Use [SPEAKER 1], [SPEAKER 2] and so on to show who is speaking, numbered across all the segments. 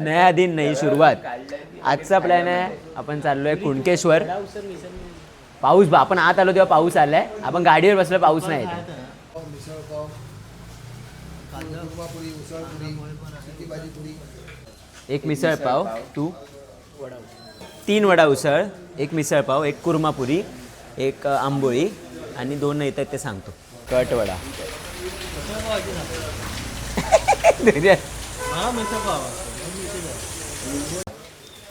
[SPEAKER 1] नया दिन नई सुरुवात. आजचा प्लॅन आहे आपण चाललोय कुणकेश्वर. पाऊस आपण आत आलो तेव्हा पाऊस आलाय. आपण गाडीवर बसलो पाऊस नाही येत. एक मिसळ पाव, तू 3 वडा उसळ, एक मिसळ पाव, एक कुर्मापुरी, एक आंबोळी आणि 2 येतात ते सांगतो. कट वडा.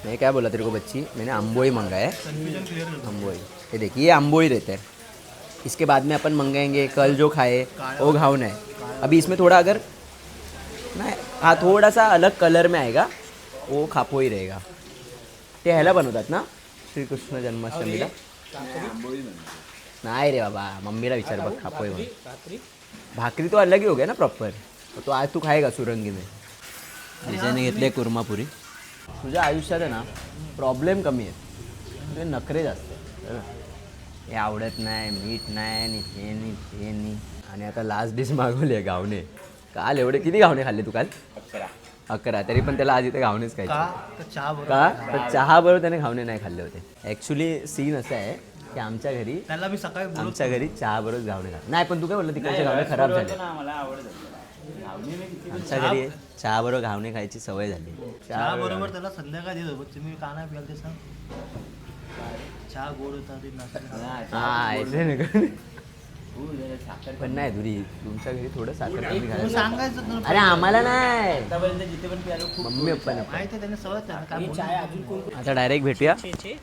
[SPEAKER 1] मैं क्या बोला तेरे को बच्ची, मैंने अम्बोई मंगाया है. अम्बोई ये देखिए, ये अम्बोई रहता है. इसके बाद में अपन मंगाएंगे कल जो खाए वो घावन है. अभी इसमें थोड़ा अगर नहीं, हाँ थोड़ा सा अलग कलर में आएगा वो खापोई रहेगा. ते ह्याला बनवतात ना श्रीकृष्ण जन्माष्टमीला. नाही रे बाबा, मम्मीला विचार बघ खापोई म्हणून. भाकरी तो अलग ही हो गया ना प्रॉपर. तो आज तू खाएगा सुरंगी में. त्याच्याने घेतले कुर्मापुरी. तुझ्या आयुष्यात आहे ना प्रॉब्लेम कमी आहेत, तुझे नखरे जास्त आहेत. हे आवडत नाही, मीठ नाही, आणि हे नाही ते नाही. आणि आता लास्ट डिश मागवली आहे घावणे. काल एवढे किती घावणे खाल्ले तू काल? 11. तरी पण त्याला आज इथे घावणेच खायचे. का? तर चहा बरोबर त्याने घावणे नाही खाल्ले होते. ॲक्च्युली सीन असं आहे की आमच्या घरी आमच्या घरी चहा बरोबर घावणे खाल्ले नाही. पण तू काय बोलला तिकडचे घावणे खराब झाले. आमच्या घरी चहा बरोबर घावणे खायची सवय झाली.
[SPEAKER 2] चहा बरोबर त्याला संध्याकाळ देत होतो. तुम्ही का नाही प्याल ते सांग. चहा गोड होता.
[SPEAKER 1] पण नाही धुरी, तुमच्या घरी थोडं साखर कमी घालायचं.
[SPEAKER 2] सांगायचं
[SPEAKER 1] अरे आम्हाला नाही, मम्मी पप्पा. आता डायरेक्ट भेटूया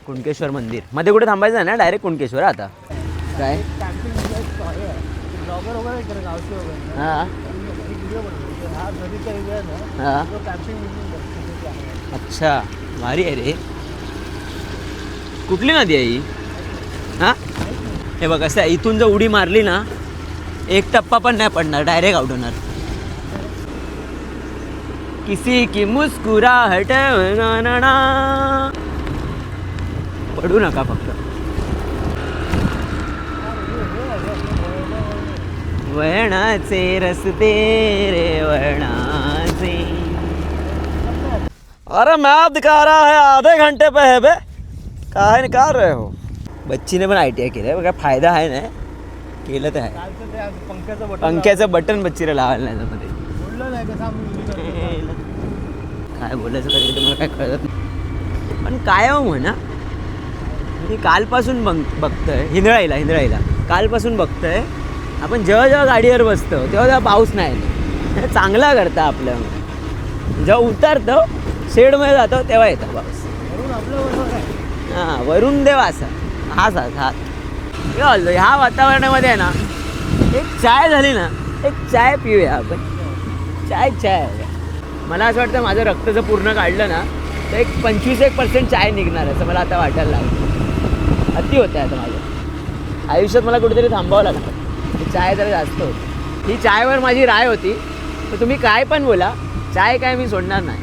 [SPEAKER 1] कुणकेश्वर मंदिर मध्ये. कुठे थांबायचं आहे ना, डायरेक्ट कुणकेश्वर. आता काय हां हां, अच्छा भारी आहे रे. कुठली नदी आहे ही? हां हे बघ असं इथून जर उडी मारली ना, एक टप्पा पण नाही पडणार, डायरेक्ट आउट होणार. किसी की मुस्कुराहट पडू नका फक्त. वळणाचे रस्ते रे वळणाचे. अरे मैप दिखा रहा है आधे घंटे पे है बे, काय निकाल रहे हो. बच्चीने पण ITI केलं आहे. काय फायदा आहे ना, केलं तर आहे. पंख्याचं बटन बच्चीला लावायला नाही मध्ये. काय बोलायचं तरी तुम्हाला काय कळत नाही. पण काय हो म्हणा, मी कालपासून बघतोय हिंदळाईला कालपासून बघतोय आपण जेव्हा गाडीवर बसतो तेव्हा पाऊस नाही. चांगला करता आपलं. जेव्हा उतरतो शेडमध्ये जातो तेव्हा येतं पाऊस. हां वरून देवा असा हाच ह्या वातावरणामध्ये आहे ना, एक चाय झाली ना, एक चाय पिऊया आपण. चाय मला असं वाटतं माझं रक्त जर पूर्ण काढलं ना तर एक 25% चाय निघणार असं मला आता वाटायला लागलं. अति होतं आहे आता माझं आयुष्यात. मला कुठेतरी थांबावं लागतं. चाय जरा जास्त होती. ही चायवर माझी राय होती. तर तुम्ही काय पण बोला, चाय काय मी सोडणार नाही.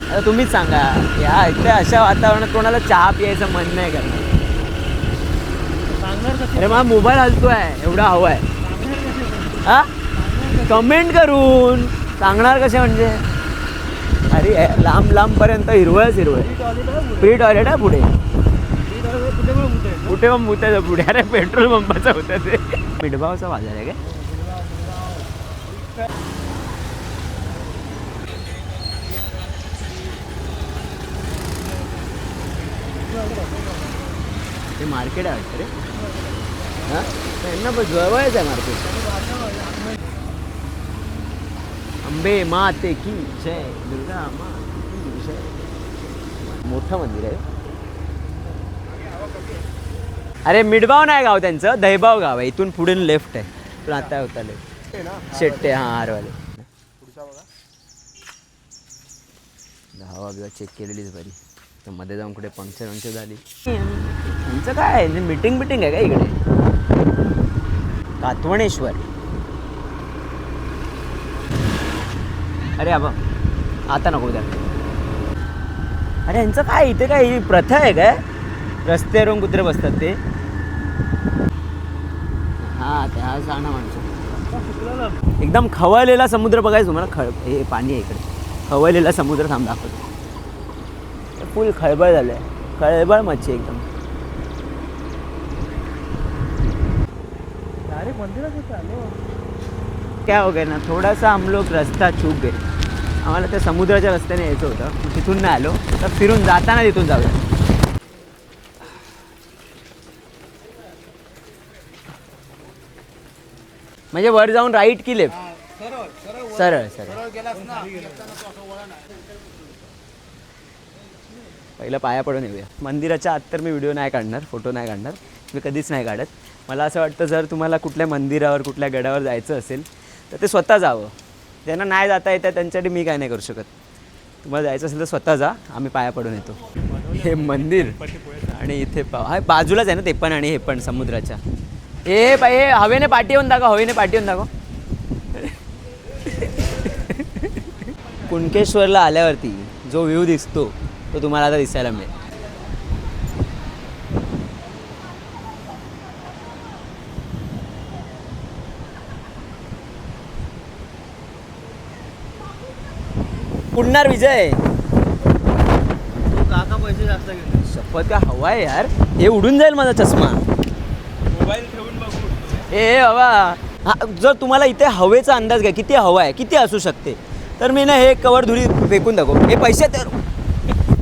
[SPEAKER 1] आता तुम्हीच सांगा, या इथल्या अशा वातावरणात कोणाला चहा प्यायचं मन नाही करणार. अरे मला मोबाईल हलतो आहे, एवढा हवा आहे. हां कमेंट करून सांगणार कसे म्हणजे. अरे लांबपर्यंत हिरवळच हिरवळ. प्री टॉयलेट आहे पुढे. कुठे मग मुतायचं पुढे. अरे पेट्रोल पंपाचं होतं ते. मिठभावचा बाजार आहे काय? ते मार्केट आहे वाटतं रे. हां त्यांना पण जवळच आहे मार्केट. अंबे माते की जय, दुर्गा माते की जय. मोठं मंदिर आहे. अरे मिठभाव नाही गाव त्यांचं, दहिभाव गाव आहे. इथून पुढे लेफ्ट आहे. पण आता होता लेफ्ट शेट्टे. हां हारवाले. हवा बिवा चेक केलेलीच बरी. तर मध्ये जाऊन कुठे पंक्चर झाली. त्यांचं काय आहे, मीटिंग आहे का इकडे? कातवणेश्वर. अरे आबा आता नको द्या. अरे यांचं काय इथे काय ही प्रथा आहे काय? रस्त्यावरून कुत्रे बसतात ते. हां त्या सांगा माणसं. एकदम खवळलेला समुद्र बघायचं तुम्हाला. हे पाणी आहे इकडे. खवळलेला समुद्र थांब दाखवतो. फुल खळबळ झालं आहे, खळबळ मच्छी एकदम.
[SPEAKER 2] डायरेक्ट मंदिरात आलो.
[SPEAKER 1] क्या हो गया ना, थोडासा हम लोग रस्ता चूक गए. आम्हाला त्या समुद्राच्या रस्त्याने यायचं होतं, तिथून नाही आलो, तर फिरून जाताना तिथून जाऊया. म्हणजे वर जाऊन राईट की लेफ्ट? सरळ सरळ. पहिलं पाया पडून येऊया. मंदिराच्या आत तर मी व्हिडिओ नाही काढणार, फोटो नाही काढणार, मी कधीच नाही काढत. मला असं वाटतं जर तुम्हाला कुठल्या मंदिरावर कुठल्या गडावर जायचं असेल तर ते स्वतः जावं. ज्यांना नाही जाता येतं त्यांच्यासाठी मी काय नाही करू शकत. तुम्हाला जायचं असेल तर स्वतः जा, आम्ही पाया पडून येतो. हे मंदिर आणि इथे हा बाजूलाच आहे ना ते पण, आणि हे पण समुद्राच्या. हे हवेने पाठी येऊन दाखव, हवेने पाठी येऊन दाखव. कुणकेश्वरला आल्यावरती जो व्ह्यू दिसतो तो तुम्हाला आता दिसायला मिळेल. उडणार विजय.
[SPEAKER 2] काका पैसे जास्त घेतले.
[SPEAKER 1] शपथ का हवा आहे यार, हे उडून जाईल माझा चष्मा.
[SPEAKER 2] मोबाईल ठेवून बघू.
[SPEAKER 1] ए बाबा, हा जर तुम्हाला इथे हवेचा अंदाज घ्या, किती हवा आहे, किती असू शकते, तर मी ना हे कवर धुरी फेकून दाखव. हे पैसे तर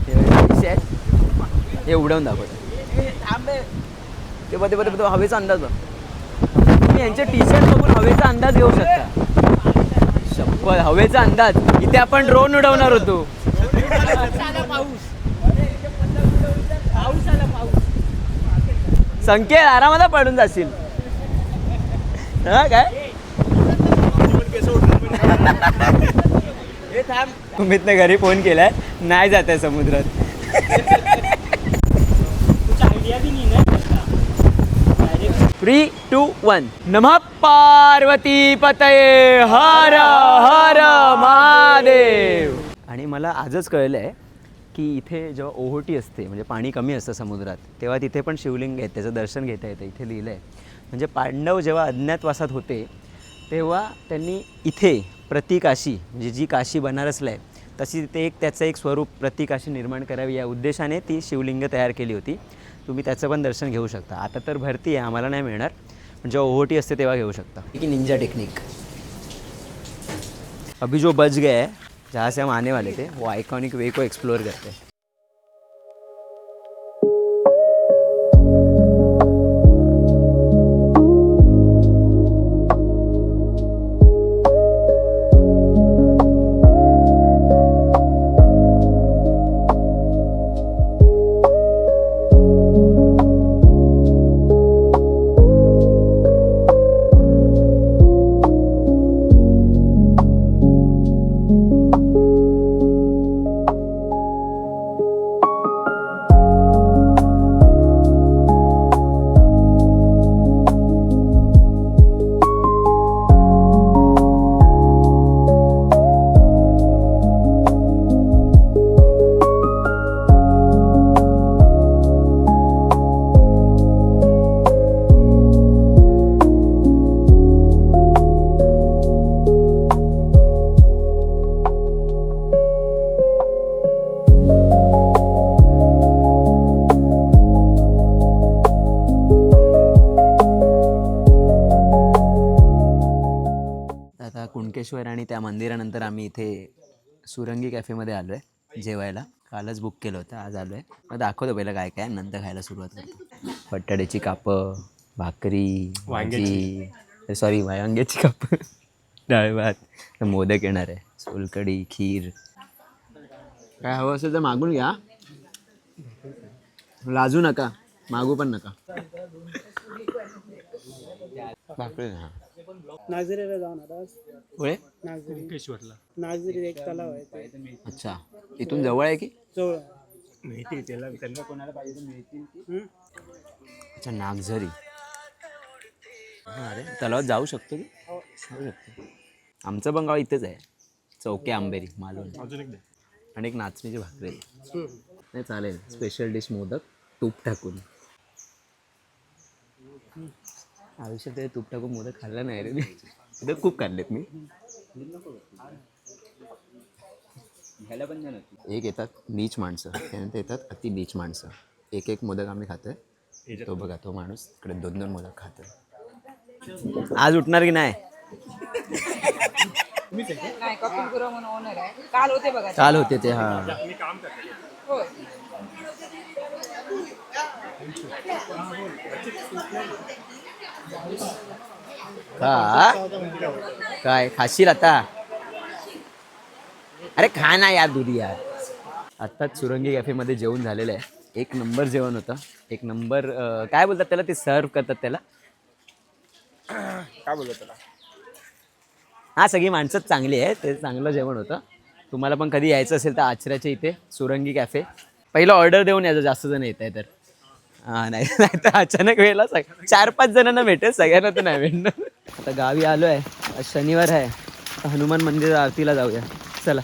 [SPEAKER 1] पैसे आहेत, हे उडवून दाखवतो. ते बघ हवेचा अंदाज बघ. तुम्ही यांचे टी शर्ट बघून हवेचा अंदाज घेऊ शकता. शपथ, हवेचा अंदाज. इथे आपण ड्रोन उडवणार होतो. संकेत आरामात पडून जाशील. हा काय तुम्हीतनं घरी फोन केलाय, नाही जात आहे समुद्रात. Three two one. नमः पार्वती पतये हर हर महादेव. आणि मला आजच कळलं आहे की इथे जेव्हा ओहोटी असते, म्हणजे पाणी कमी असतं समुद्रात, तेव्हा तिथे पण शिवलिंग आहे, त्याचं दर्शन घेता येतं. इथे लिहिलं आहे म्हणजे पांडव जेव्हा अज्ञातवासात होते तेव्हा त्यांनी इथे प्रतिकाशी, म्हणजे जी काशी बनारसला आहे तशी तिथे त्याचं एक स्वरूप प्रतिकाशी निर्माण करावी या उद्देशाने ती शिवलिंग तयार केली होती. तुम्ही त्याचं पण दर्शन घेऊ शकता. आता तर भरती आहे, आम्हाला नाही मिळणार, पण जेव्हा ओहोटी असते तेव्हा घेऊ शकता. की निंजा टेक्निक. अभी जो बच गया है जहाँ से हम आने वाले थे वो आइकॉनिक वे को एक्सप्लोर करते हैं. कुणकेश्वर आणि त्या मंदिरानंतर आम्ही इथे सुरंगी कॅफेमध्ये आलो आहे जेवायला. कालच बुक केलं होतं, आज आलो आहे. मग दाखवतो पहिलं काय काय, नंतर खायला सुरुवात करतो. बटाट्याची कापं, भाकरी, भाजी, सॉरी वांग्याची कापं, डाळ भात, मोदक येणार आहे, सोलकढी, खीर. काय हवं असेल तर मागून घ्या, लाजू नका, मागू पण नका. भाकरी हां
[SPEAKER 3] नागझरीला जाऊन आता
[SPEAKER 1] पुढे
[SPEAKER 3] नागझरी नागझरी एक तलाव आहे ते.
[SPEAKER 1] अच्छा, इथून जवळ आहे की
[SPEAKER 3] जवळ
[SPEAKER 2] माहिती त्याला, त्यांना कोणाला पाहिजे मिळतील.
[SPEAKER 1] अच्छा, नागझरी. हां, अरे तलावात जाऊ शकतो की? जाऊ शकतो. आमचं पण गाव इथेच आहे, चौके आंबेरी मालवण.
[SPEAKER 2] अजून एक
[SPEAKER 1] आणि एक नाचणीची भाकरी. नाही चालेल, स्पेशल डिश मोदक तूप टाकून. आयुष्यात ते तूप टाकून मोदक खाल्ला नाही रे मी. मोदक खूप खाल्लेत मी. एक येतात नीच माणसं, त्यानंतर येतात अति नीच माणसं. एक एक मोदक आम्ही खातोय. तो बघा, तो माणूस इकडे 2-2 मोदक खातोय. आज उठणार की नाही?
[SPEAKER 4] नाही, कपिल गुरव म्हणून ओनर आहे. काल होते बघा.
[SPEAKER 1] काल होते ते. हा,
[SPEAKER 4] होय.
[SPEAKER 1] काय खाशील आता? अरे खा ना यार दुधी यार. आत्ताच सुरंगी कॅफेमध्ये जेवण झालेलं आहे. एक नंबर जेवण होतं. एक नंबर काय बोलतात त्याला, ते सर्व करतात त्याला,
[SPEAKER 3] काय बोलतो त्याला?
[SPEAKER 1] हा, सगळी माणसंच चांगली आहे. ते चांगलं जेवण होतं. तुम्हाला पण कधी यायचं असेल तर आचऱ्याच्या इथे सुरंगी कॅफे. पहिलं ऑर्डर देऊन यायचं, जास्त जण येत आहे तर. हां, नाही तर अचानक वेळेला 4-5 जणांना भेटेल, सगळ्यांना तर नाही भेटणार. आता गावी आलो आहे, आज शनिवार आहे. आता हनुमान मंदिर आरतीला जाऊया. चला.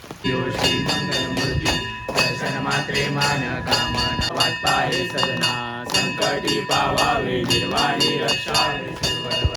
[SPEAKER 1] दर्शन मात्रे मान कामना वाट पाहे सजना, संकटी पावावे निर्वाणी रक्षावे.